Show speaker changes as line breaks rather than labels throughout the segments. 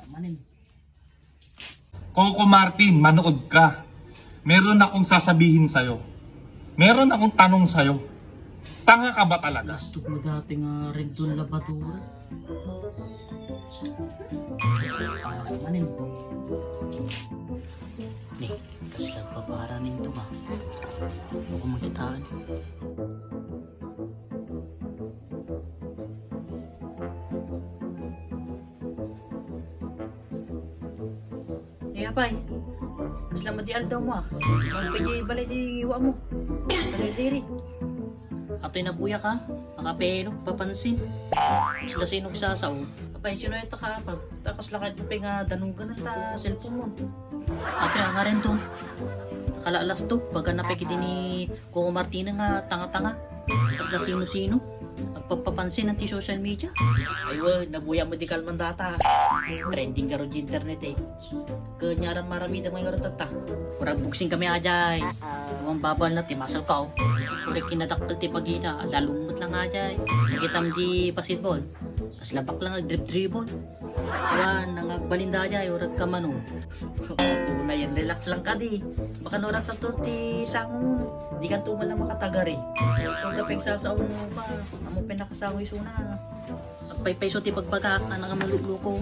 Manin.
Coco Martin, manood ka. Meron akong sasabihin sa'yo. Meron akong tanong sa'yo. Tanga ka ba talaga?
Lastog mo dati nga rin doon labadura. Manin. Nih, kasi nagpaparanin to ba? Ano kung magkitaan? Apay, selamat di aldaw mo ah. Magpili balay di iwa mo. Dali-diri. Ato'y nabuya ka, makapelo, papansin. Sila sinong sasaw. Apay, sino yung takapag? Takas lakad mo nga danugan ta cellphone mo. Ato'y nga rin to. Nakalalas to, pagka napikiti ni Coco Martina nga tanga-tanga. At sino-sino. Pagpapansin ng social media. Ayun, nabuya mo di kalman data. Trending ka rin di internet eh. Kanyaran marami na may garatata. Murag buksing kami ajay. Ang babal na timasal ka oh. Murag kinadaktal ti pagina. Lalumot lang ajay. Nagitam di basketball. Kas labak lang drip dribble. Yan, nangagbalinda ajay. Urag ka man oh. Una yan, relax lang ka di. Baka norak tato ti sangon. Di ka tuman na makatagari. Kung kapag sasaon mo pa, amo pinakasangoy suna. Paypayso ti pagbagak na nangamulugluko.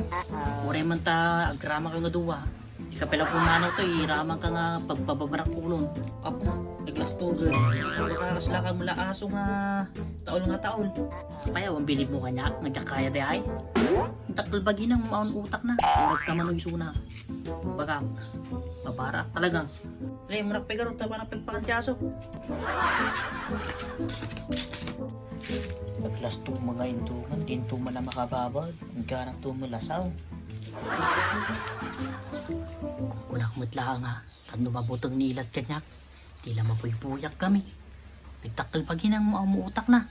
Ure man ta agrama ka nga duwa. Di ka pala pumanaw to ramang ka nga pagpababarak kulon. Apo, naglastugan. Nakakaslakan mula aso nga taol nga taol. Kaya ang bilib mo kanya, nagyakaya di ay. Takal bagi ng maon utak na. Nagkamanoy suna. Bagak, babara talaga. Kaya marak pegarot na parang pagpakantyaso. Naglas to mga indukan, din to man na makababag, hanggang to malasaw. Kunak mo't lang ha, kan lumabutang nilat kanyak, tila mapuy-puyak kami. Nagtakal pag hinang muutak na.